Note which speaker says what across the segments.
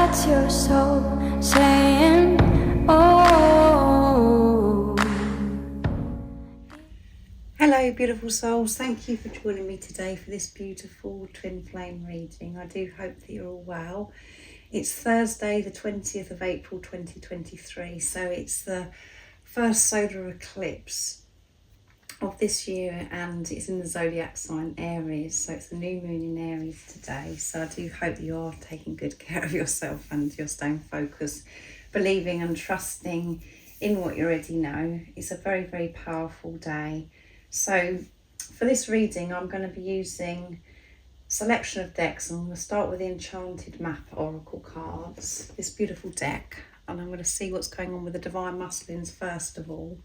Speaker 1: That's your soul saying, oh.
Speaker 2: Hello beautiful souls, thank you for joining me today for this beautiful twin flame reading. I do hope that you're all well. It's Thursday the 20th of April 2023, so it's the first solar eclipse of this year and it's in the zodiac sign Aries, so it's the new moon in Aries today. So I do hope that you're taking good care of yourself and you're staying focused, believing and trusting in what you already know. It's a very, very powerful day. So for this reading I'm going to be using a selection of decks, and I'm going to start with the Enchanted Map Oracle cards, this beautiful deck, and I'm going to see what's going on with the Divine Masculines first of all.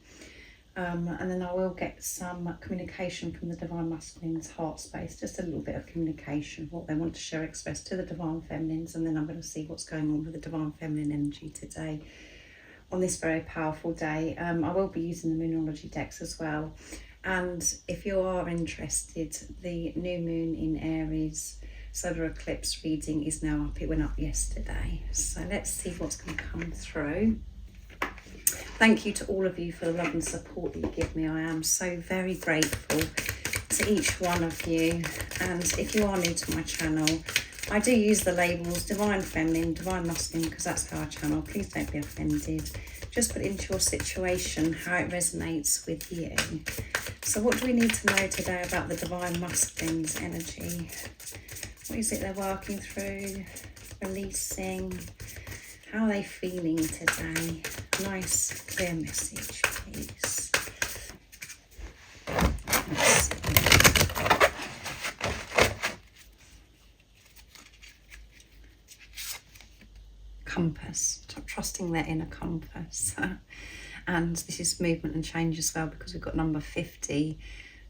Speaker 2: And then I will get some communication from the Divine Masculine's heart space, just a little bit of communication, what they want to share, express to the Divine Feminines, and then I'm going to see what's going on with the Divine Feminine energy today on this very powerful day. I will be using the Moonology decks as well, and if you are interested, the new moon in Aries solar eclipse reading is now up. It went up yesterday, so let's see what's going to come through. Thank you to all of you for the love and support that you give me. I am so very grateful to each one of you. And if you are new to my channel, I do use the labels Divine Feminine, Divine Masculine, because that's how I channel. Please don't be offended. Just put into your situation how it resonates with you. So what do we need to know today about the Divine Masculine's energy? What is it they're working through, releasing? How are they feeling today? Nice, clear message, please. Let's see. Compass, trusting their inner compass. And this is movement and change as well, because we've got number 50.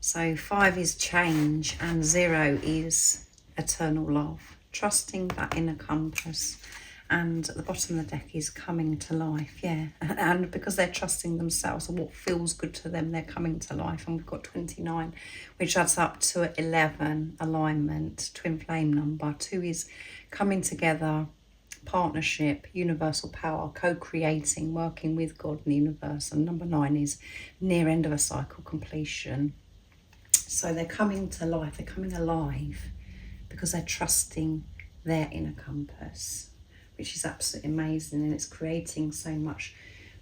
Speaker 2: So 5 is change and 0 is eternal love. Trusting that inner compass. And at the bottom of the deck is coming to life, yeah. And because they're trusting themselves and what feels good to them, they're coming to life. And we've got 29, which adds up to 11, alignment, twin flame number. 2 is coming together, partnership, universal power, co-creating, working with God and the universe. And number 9 is near end of a cycle, completion. So they're coming to life, they're coming alive because they're trusting their inner compass, which is absolutely amazing, and it's creating so much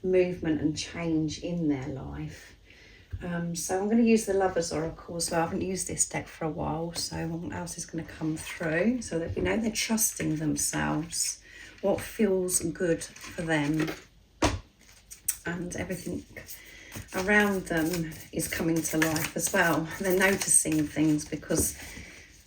Speaker 2: movement and change in their life. So I'm going to use the Lovers Oracle as well. I haven't used this deck for a while, so what else is going to come through so that we know they're trusting themselves, what feels good for them, and everything around them is coming to life as well. They're noticing things because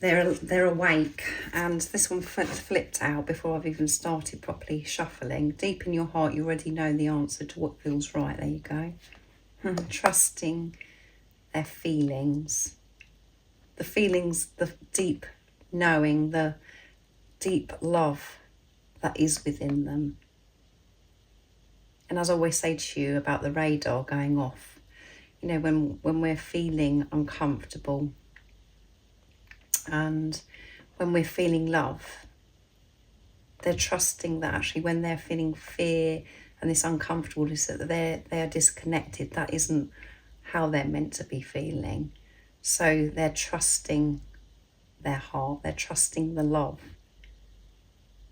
Speaker 2: they're awake. And this one flipped out before I've even started properly shuffling. Deep in your heart, you already know the answer to what feels right. There you go. Trusting their feelings. The feelings, the deep knowing, the deep love that is within them. And as I always say to you about the radar going off, you know, when we're feeling uncomfortable, and when we're feeling love, they're trusting that actually when they're feeling fear and this uncomfortableness, that they are disconnected. That isn't how they're meant to be feeling. So they're trusting their heart, they're trusting the love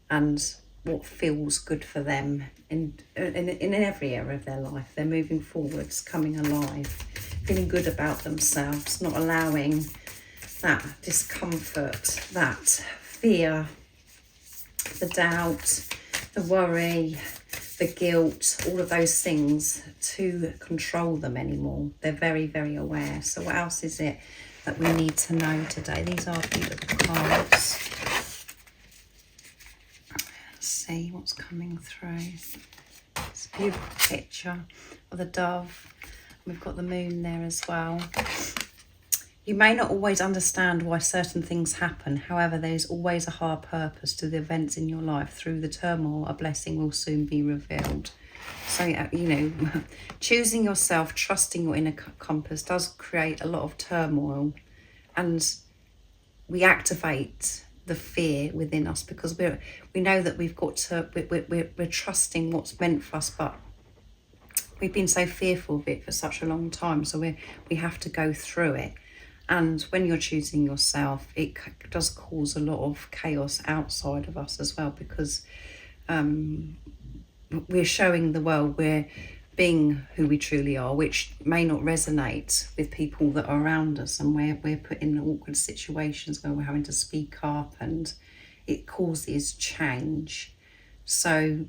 Speaker 2: and what feels good for them in every area of their life. They're moving forwards, coming alive, feeling good about themselves, not allowing that discomfort, that fear, the doubt, the worry, the guilt, all of those things to control them anymore. They're very, very aware. So what else is it that we need to know today? These are beautiful cards. Let's see what's coming through. It's a beautiful picture of the dove. We've got the moon there as well. You may not always understand why certain things happen. However, there is always a higher purpose to the events in your life. Through the turmoil, a blessing will soon be revealed. So, you know, choosing yourself, trusting your inner compass does create a lot of turmoil. And we activate the fear within us, because we know that we've got to, we're trusting what's meant for us, but we've been so fearful of it for such a long time, so we have to go through it. And when you're choosing yourself, it does cause a lot of chaos outside of us as well, because we're showing the world we're being who we truly are, which may not resonate with people that are around us, and we're put in awkward situations where we're having to speak up, and it causes change. So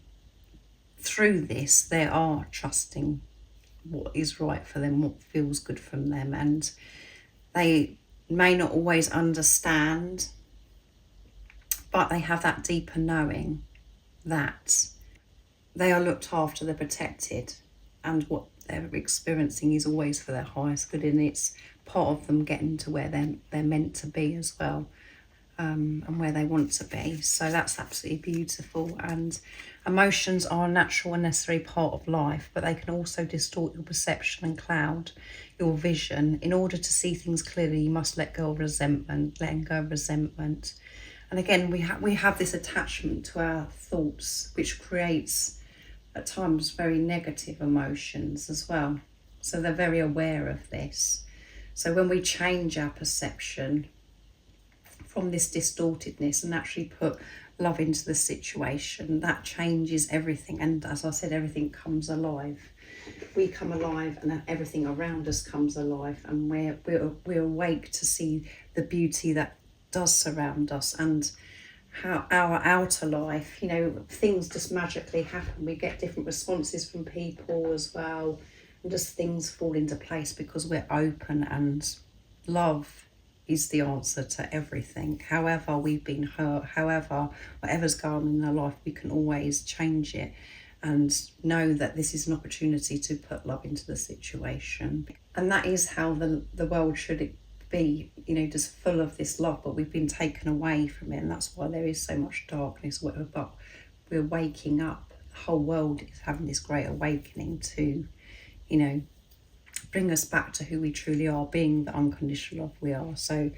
Speaker 2: through this, they are trusting what is right for them, what feels good from them, and they may not always understand, but they have that deeper knowing that they are looked after, they're protected, and what they're experiencing is always for their highest good, and it's part of them getting to where they're meant to be as well, and where they want to be. So that's absolutely beautiful. And emotions are a natural and necessary part of life, but they can also distort your perception and cloud your vision. In order to see things clearly, you must let go of resentment. Letting go of resentment, and again, we have this attachment to our thoughts, which creates at times very negative emotions as well. So they're very aware of this. So when we change our perception from this distortedness and actually put love into the situation, that changes everything. And as I said, everything comes alive. We come alive, and everything around us comes alive, and we're awake to see the beauty that does surround us, and how our outer life, things just magically happen. We get different responses from people as well, and just things fall into place because we're open, and love is the answer to everything. However we've been hurt, however, whatever's going on in our life, we can always change it, and know that this is an opportunity to put love into the situation. And that is how the world should be, just full of this love, but we've been taken away from it, and that's why there is so much darkness, whatever. But we're waking up. The whole world is having this great awakening to, bring us back to who we truly are, being the unconditional love we are. So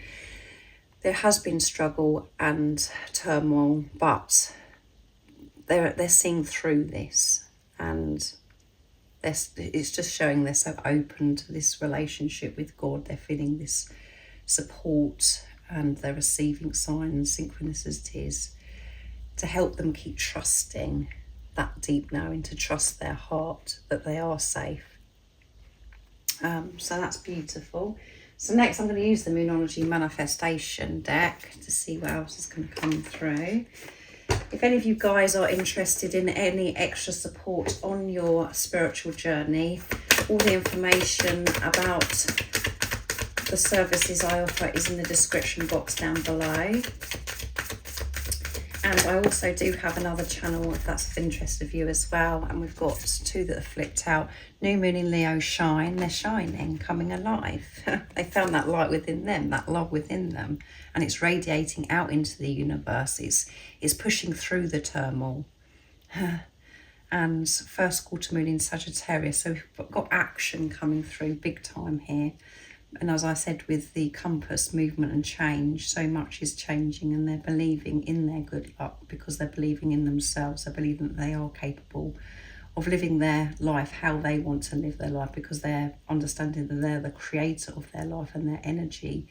Speaker 2: there has been struggle and turmoil, but they're seeing through this, and it's just showing they're so open to this relationship with God. They're feeling this support, and they're receiving signs, synchronicities, to help them keep trusting that deep knowing, to trust their heart that they are safe. So that's beautiful. So next I'm going to use the Moonology Manifestation deck to see what else is going to come through. If any of you guys are interested in any extra support on your spiritual journey, all the information about the services I offer is in the description box down below. And I also do have another channel if that's of interest of you as well. And we've got two that are flipped out. New Moon in Leo shine. They're shining, coming alive. They found that light within them, that love within them. And it's radiating out into the universe. It's pushing through the turmoil. And first quarter moon in Sagittarius. So we've got action coming through big time here. And as I said, with the compass, movement and change, so much is changing, and they're believing in their good luck because they're believing in themselves. They're believing that they are capable of living their life how they want to live their life, because they're understanding that they're the creator of their life, and their energy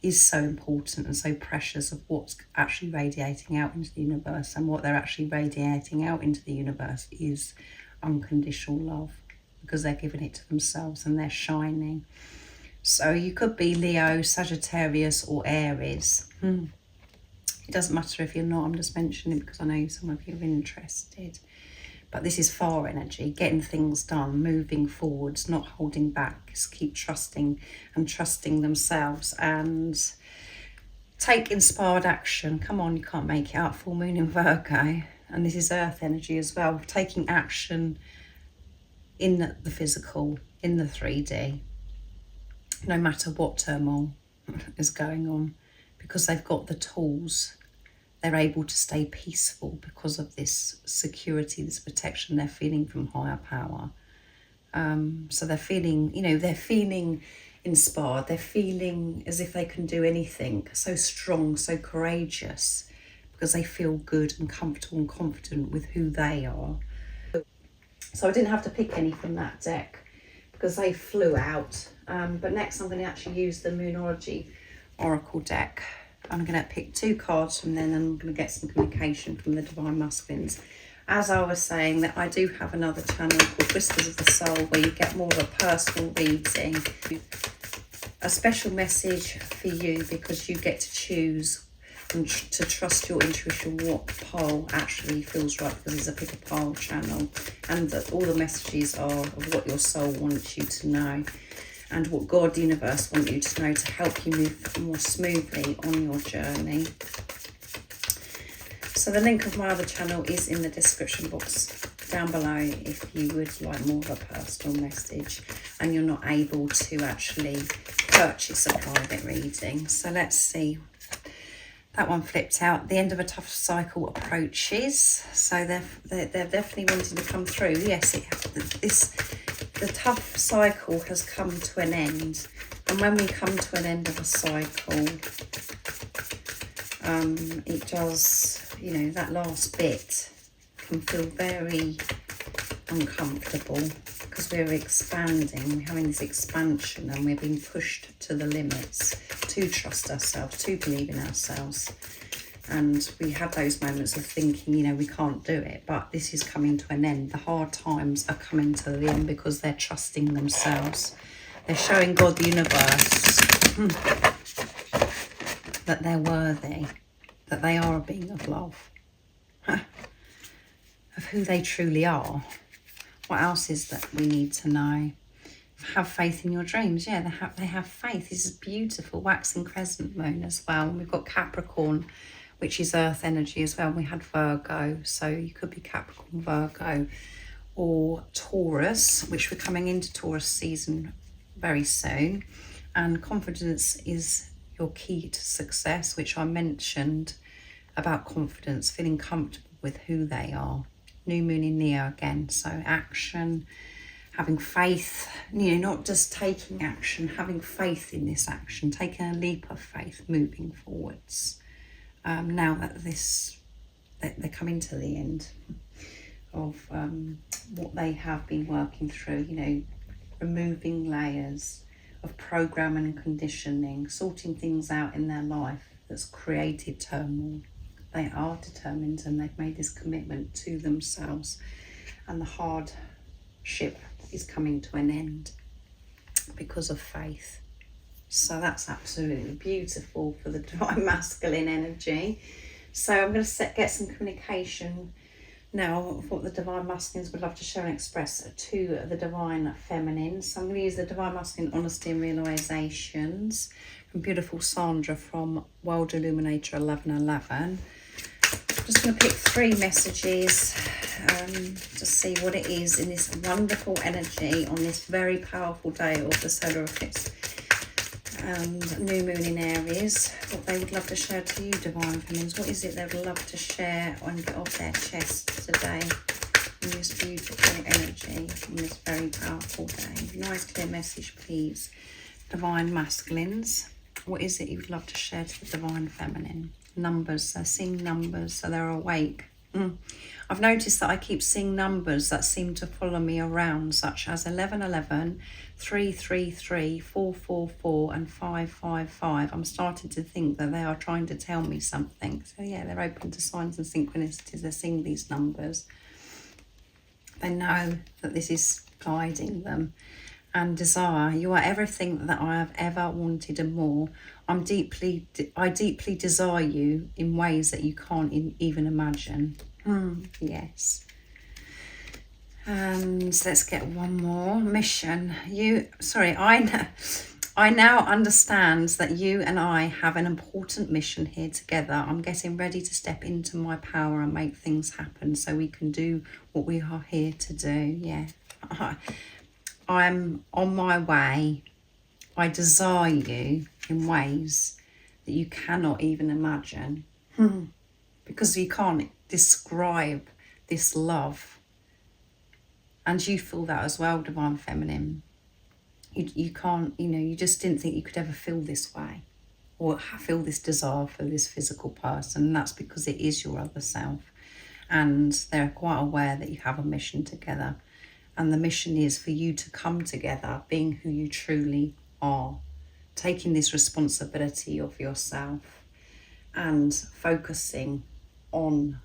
Speaker 2: is so important and so precious of what's actually radiating out into the universe. And what they're actually radiating out into the universe is unconditional love, because they're giving it to themselves and they're shining. So you could be Leo, Sagittarius or Aries. It doesn't matter if you're not, I'm just mentioning it because I know some of you are interested. But this is fire energy, getting things done, moving forwards, not holding back. Just keep trusting and trusting themselves, and take inspired action. Come on, you can't make it out. Full moon in Virgo. And this is earth energy as well, taking action in the physical, in the 3D. No matter what turmoil is going on, because they've got the tools, they're able to stay peaceful because of this security, this protection they're feeling from higher power. So they're feeling, they're feeling inspired. They're feeling as if they can do anything, so strong, so courageous, because they feel good and comfortable and confident with who they are. So I didn't have to pick any from that deck because they flew out. But next I'm going to actually use the Moonology Oracle deck. I'm going to pick 2 cards from then, and I'm going to get some communication from the Divine Masculines. As I was saying, that I do have another channel called Whispers of the Soul, where you get more of a personal reading, a special message for you, because you get to choose and to trust your intuition, what pole actually feels right, because it's a pick a pole channel, and that all the messages are of what your soul wants you to know and what God, the universe, want you to know to help you move more smoothly on your journey. So the link of my other channel is in the description box down below if you would like more of a personal message and you're not able to actually purchase a private reading. So let's see. That one flipped out. The end of a tough cycle approaches. So they're definitely wanting to come through. Yes, the tough cycle has come to an end. And when we come to an end of a cycle, it does, you know, that last bit can feel very uncomfortable, because we're expanding, we're having this expansion, and we're being pushed to the limits to trust ourselves, to believe in ourselves. And we have those moments of thinking, you know, we can't do it, but this is coming to an end. The hard times are coming to the end because they're trusting themselves. They're showing God, the universe, that they're worthy, that they are a being of love, of who they truly are. What else is that we need to know? Have faith in your dreams. Yeah, they have faith. This is beautiful. Waxing crescent moon as well. And we've got Capricorn, which is earth energy as well. We had Virgo, so you could be Capricorn, Virgo, or Taurus, which we're coming into Taurus season very soon. And confidence is your key to success, which I mentioned about confidence, feeling comfortable with who they are. New moon in Leo again, so action, having faith, you know, not just taking action, having faith in this action, taking a leap of faith, moving forwards. Now that they're coming to the end of what they have been working through, you know, removing layers of program and conditioning, sorting things out in their life that's created turmoil. They are determined, and they've made this commitment to themselves, and the hardship is coming to an end because of faith. So that's absolutely beautiful for the Divine Masculine energy. So I'm going to get some communication now of what the Divine Masculines would love to share and express to the Divine Feminine. So I'm going to use the Divine Masculine Honesty and Realizations from beautiful Sandra from World Illuminator 1111. I'm just going to pick 3 messages to see what it is in this wonderful energy on this very powerful day of the solar eclipse and new moon in Aries. What they would love to share to you, Divine Feminines. What is it they would love to share and get off their chest today in this beautiful energy on this very powerful day? Nice clear message, please. Divine Masculines, what is it you would love to share to the Divine Feminine? Numbers, they're seeing numbers, so they're awake. I've noticed that I keep seeing numbers that seem to follow me around, such as 1111, 333, 444 and 555. I'm starting to think that they are trying to tell me something. So yeah, they're open to signs and synchronicities. They're seeing these numbers. They know that this is guiding them. And desire, you are everything that I have ever wanted and more. I deeply desire you in ways that you can't even imagine. Yes. And let's get one more. Mission. I now understand that you and I have an important mission here together. I'm getting ready to step into my power and make things happen so we can do what we are here to do. Yeah. I'm on my way. I desire you in ways that you cannot even imagine. Because you can't describe this love. And you feel that as well, Divine Feminine. You can't, you just didn't think you could ever feel this way or feel this desire for this physical person. And that's because it is your other self. And they're quite aware that you have a mission together. And the mission is for you to come together, being who you truly are, taking this responsibility of yourself and focusing on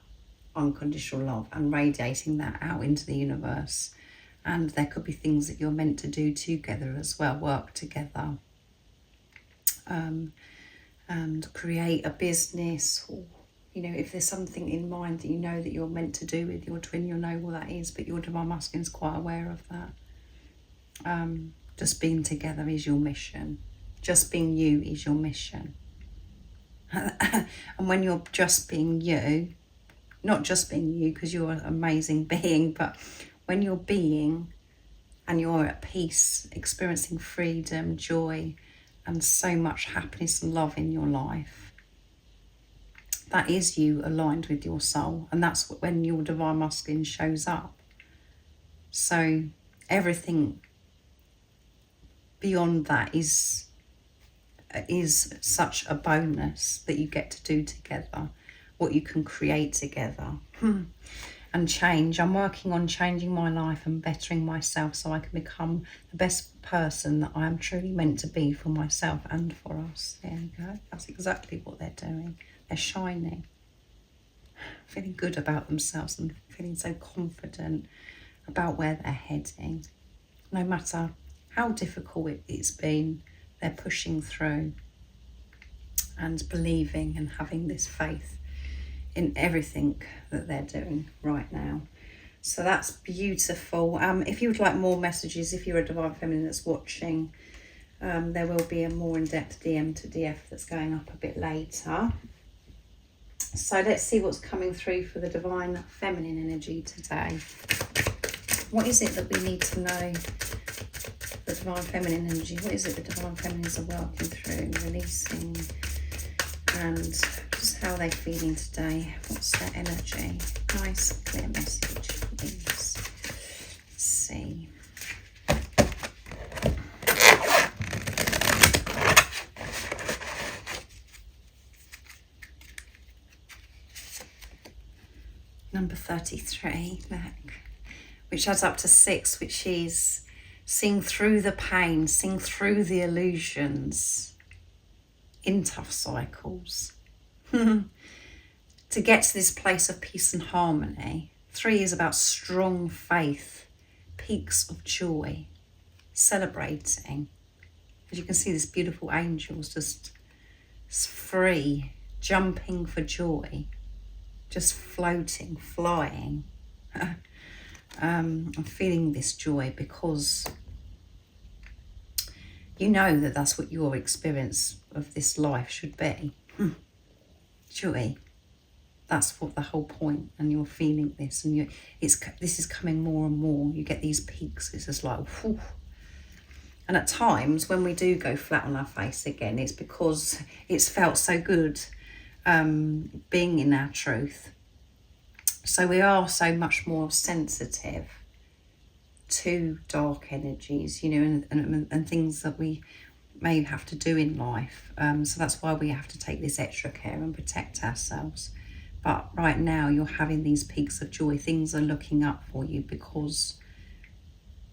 Speaker 2: unconditional love and radiating that out into the universe. And there could be things that you're meant to do together as well, work together, and create a business, or if there's something in mind that that you're meant to do with your twin, you'll know what that is. But your divine masculine is quite aware of that. Just being together is your mission. Just being you is your mission. And when you're just being you, not just being you because you're an amazing being, but when you're being and you're at peace, experiencing freedom, joy, and so much happiness and love in your life, that is you aligned with your soul. And that's when your divine masculine shows up. So everything beyond that is such a bonus that you get to do together, what you can create together. And change. I'm working on changing my life and bettering myself so I can become the best person that I am truly meant to be for myself and for us. There you go. That's exactly what they're doing. They're shining, feeling good about themselves and feeling so confident about where they're heading. No matter how difficult it's been, they're pushing through and believing and having this faith in everything that they're doing right now. So that's beautiful. If you would like more messages, if you're a divine feminine that's watching, there will be a more in-depth DM to DF that's going up a bit later. So let's see what's coming through for the divine feminine energy today. What is it that we need to know? The divine feminine energy. What is it the divine feminines are working through, releasing, and just how they're feeling today? What's their energy? Nice, clear message, please. Let's see. Number 33, look, which adds up to 6, which is seeing through the pain, seeing through the illusions in tough cycles. To get to this place of peace and harmony. 3 is about strong faith, peaks of joy, celebrating. As you can see, this beautiful angel's just free, jumping for joy, just floating, flying. I'm feeling this joy because you know that that's what your experience of this life should be. Joy. That's what the whole point, and you're feeling this, and this is coming more and more. You get these peaks. It's just like, whew. And at times when we do go flat on our face again, it's because it's felt so good being in our truth. So we are so much more sensitive to dark energies, and things that we may have to do in life. So that's why we have to take this extra care and protect ourselves. But right now you're having these peaks of joy. Things are looking up for you because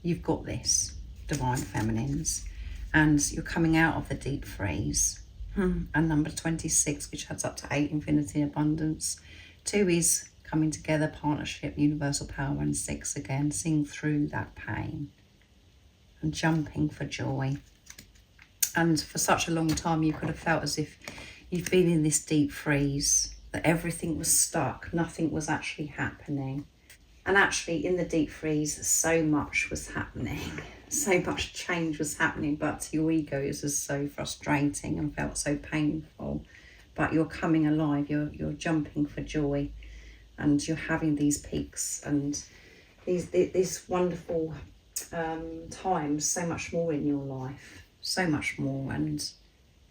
Speaker 2: you've got this, divine feminines, and you're coming out of the deep freeze. And number 26, which adds up to 8, infinity, abundance. 2 is coming together, partnership, universal power, and 6 again, seeing through that pain and jumping for joy. And for such a long time you could have felt as if you've been in this deep freeze, that everything was stuck, nothing was actually happening. And actually in the deep freeze so much was happening, so much change was happening, but to your ego it was so frustrating and felt so painful. But you're coming alive, you're jumping for joy, and you're having these peaks and these wonderful times, so much more in your life, so much more. And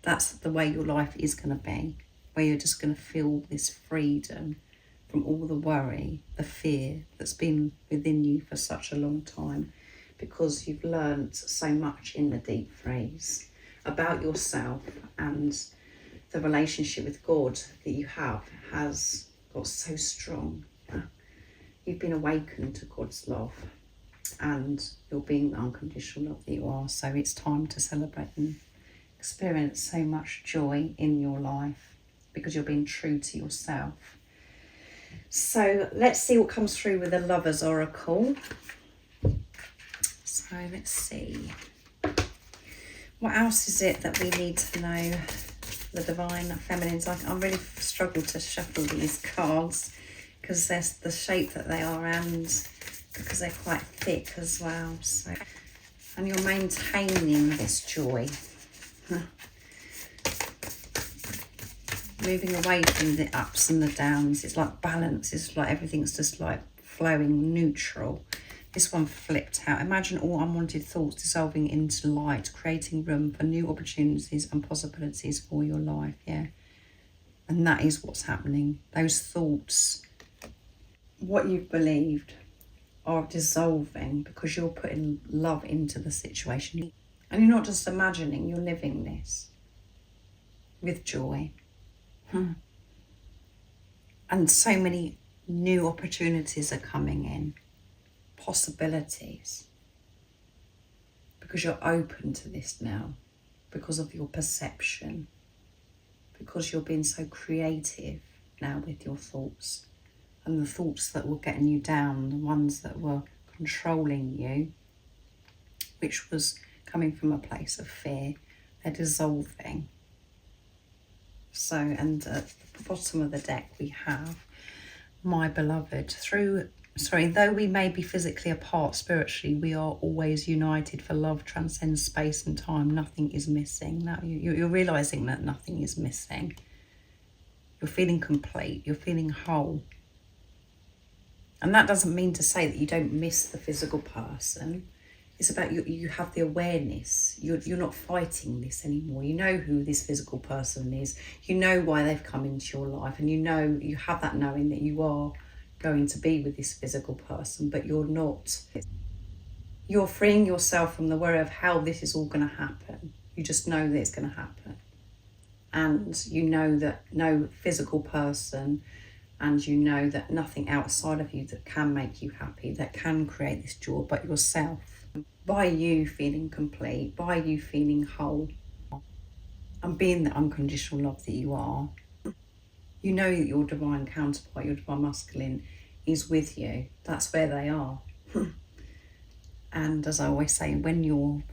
Speaker 2: that's the way your life is going to be, where you're just going to feel this freedom from all the worry, the fear that's been within you for such a long time. because you've learnt so much in the deep freeze about yourself, and the relationship with God that you have has got so strong. You've been awakened to God's love, and you're being the unconditional love that you are. So it's time to celebrate and experience so much joy in your life because you're being true to yourself. So let's see what comes through with the Lover's Oracle. So let's see. What else is it that we need to know? The Divine Feminines. I really struggle to shuffle these cards because there's the shape that they are and because they're quite thick as well. So, and you're maintaining this joy. Moving away from the ups and the downs. It's like balance. It's like everything's just like flowing neutral. This one flipped out. Imagine all unwanted thoughts dissolving into light, creating room for new opportunities and possibilities for your life. Yeah. And that is what's happening. Those thoughts, what you've believed, are dissolving because you're putting love into the situation. And you're not just imagining, you're living this with joy. And so many new opportunities are coming in. Possibilities, because you're open to this now, because of your perception, because you're being so creative now with your thoughts, and the thoughts that were getting you down, the ones that were controlling you, which was coming from a place of fear, they're dissolving. So, and at the bottom of the deck we have, my beloved, though we may be physically apart spiritually, we are always united, for love transcends space and time. Nothing is missing. Now you're realising that nothing is missing. You're feeling complete. You're feeling whole. And that doesn't mean to say that you don't miss the physical person. It's about you have the awareness. You're not fighting this anymore. You know who this physical person is. You know why they've come into your life. And you have that knowing that you are going to be with this physical person, but you're not. You're freeing yourself from the worry of how this is all going to happen. You just know that it's going to happen, and you know that no physical person, and you know that nothing outside of you that can make you happy, that can create this joy, but yourself. By you feeling complete, by you feeling whole, and being the unconditional love that you are, you know that your divine counterpart, your divine masculine, is with you. That's where they are. And as I always say, when you're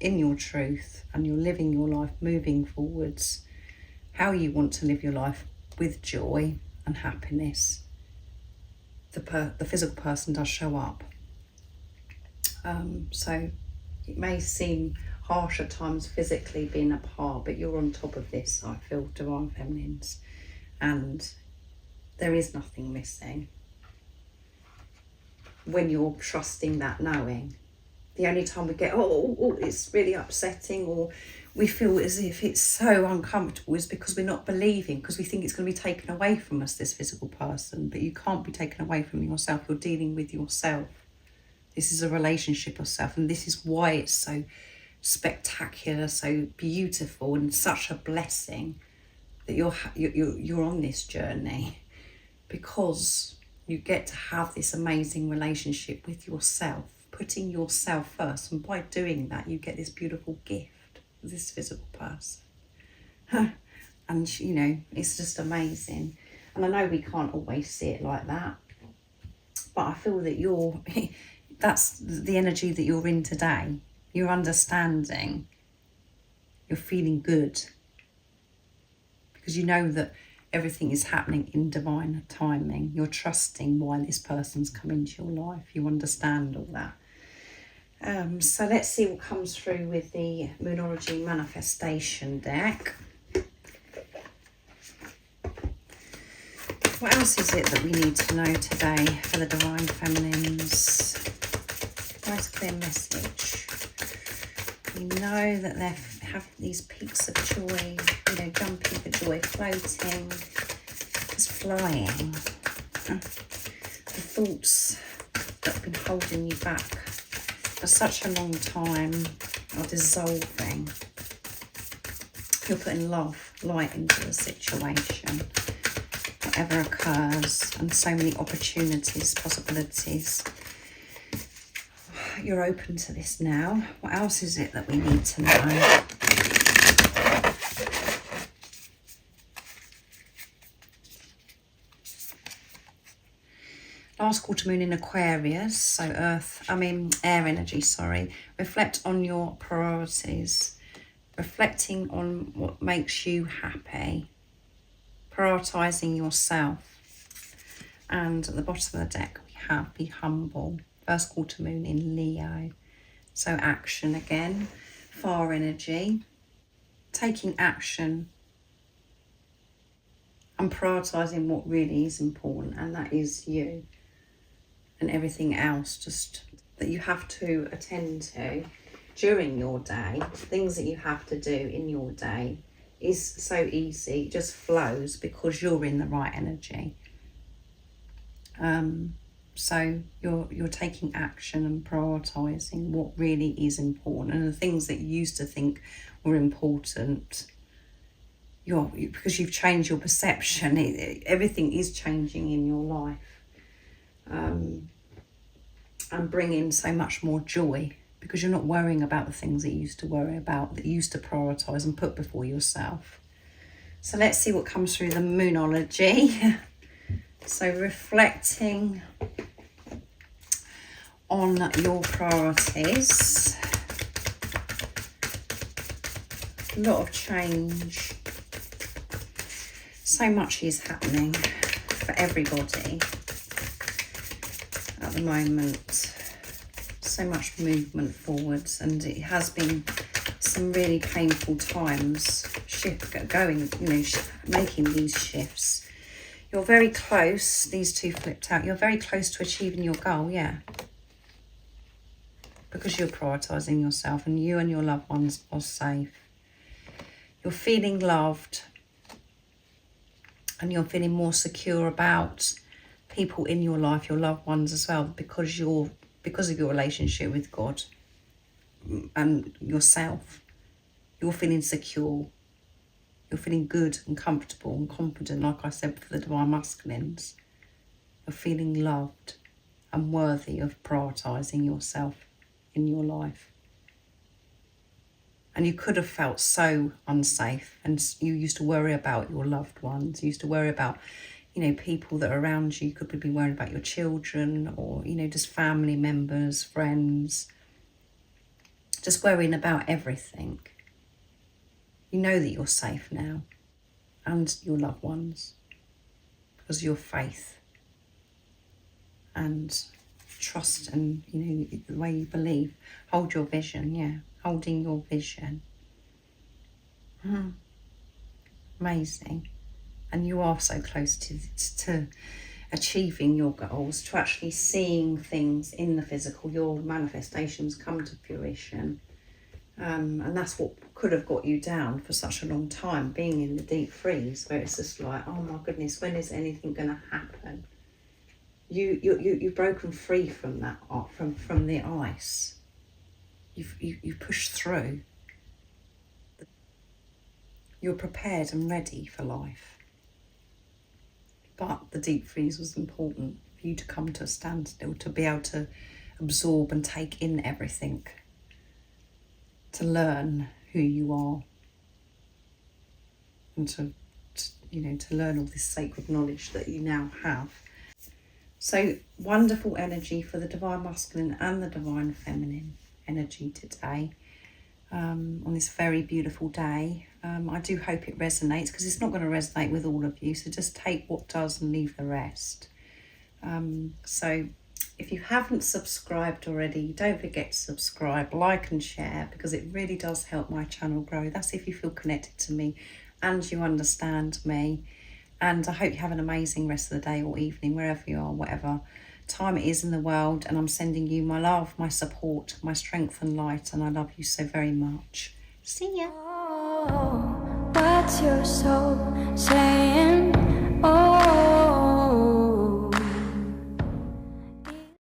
Speaker 2: in your truth and you're living your life, moving forwards, how you want to live your life with joy and happiness, the physical person does show up. So it may seem harsh at times physically being apart, but you're on top of this, I feel, Divine Feminines. And there is nothing missing when you're trusting that knowing. The only time we get, it's really upsetting, or we feel as if it's so uncomfortable, is because we're not believing, because we think it's going to be taken away from us, this physical person. But you can't be taken away from yourself. You're dealing with yourself. This is a relationship of self, and this is why it's so spectacular, so beautiful, and such a blessing that you're on this journey, because you get to have this amazing relationship with yourself, putting yourself first, and by doing that you get this beautiful gift of this physical person. And you know, it's just amazing. And I know we can't always see it like that, but I feel that that's the energy that you're in today. You're understanding, you're feeling good, because you know that everything is happening in divine timing. You're trusting why this person's come into your life. You understand all that. So let's see what comes through with the Moonology Manifestation deck. What else is it that we need to know today for the Divine Feminines? Nice clear message. We know that they have these peaks of joy, you know, jumping for joy, floating, just flying. The thoughts that have been holding you back, for such a long time are dissolving. You're putting love, light into the situation, whatever occurs, and so many opportunities, possibilities. You're open to this now. What else is it that we need to know? Last quarter moon in Aquarius, so air energy, sorry. Reflect on your priorities. Reflecting on what makes you happy. Prioritising yourself. And at the bottom of the deck we have be humble. First quarter moon in Leo. So action again. Fire energy. Taking action. And prioritising what really is important, and that is you. And everything else just that you have to attend to during your day, things that you have to do in your day, is so easy. It just flows because you're in the right energy. So you're taking action and prioritising what really is important, and the things that you used to think were important, because you've changed your perception. Everything is changing in your life, and bringing so much more joy, because you're not worrying about the things that you used to worry about, that you used to prioritise and put before yourself. So let's see what comes through the Moonology. So reflecting on your priorities. A lot of change. So much is happening for everybody at the moment. So much movement forwards, and it has been some really painful times making these shifts. You're very close, these two flipped out, you're very close to achieving your goal, yeah. Because you're prioritising yourself, and you and your loved ones are safe. You're feeling loved, and you're feeling more secure about people in your life, your loved ones as well, because of your relationship with God and yourself. You're feeling secure. You're feeling good and comfortable and confident, like I said, for the Divine Masculines. You're feeling loved and worthy of prioritising yourself in your life. And you could have felt so unsafe, and you used to worry about your loved ones. You used to worry about, people that are around you. You could be worried about your children, or, just family members, friends. Just worrying about everything. You know that you're safe now, and your loved ones, because of your faith and trust, and the way you believe. Hold your vision, yeah. Holding your vision. Amazing. And you are so close to achieving your goals, to actually seeing things in the physical. Your manifestations come to fruition. And that's what could have got you down for such a long time, being in the deep freeze, where it's just like, oh my goodness, when is anything going to happen? You've broken free from that, from the ice. You pushed through. You're prepared and ready for life. But the deep freeze was important for you to come to a standstill, to be able to absorb and take in everything, to learn who you are, and to learn all this sacred knowledge that you now have. So wonderful energy for the Divine Masculine and the Divine Feminine energy today, on this very beautiful day. I do hope it resonates, because it's not going to resonate with all of you, so just take what does and leave the rest. So if you haven't subscribed already, don't forget to subscribe, like and share, because it really does help my channel grow. That's if you feel connected to me and you understand me. And I hope you have an amazing rest of the day or evening, wherever you are, whatever time it is in the world. And I'm sending you my love, my support, my strength and light, and I love you so very much. See ya.
Speaker 1: Oh, what's your soul saying? Oh.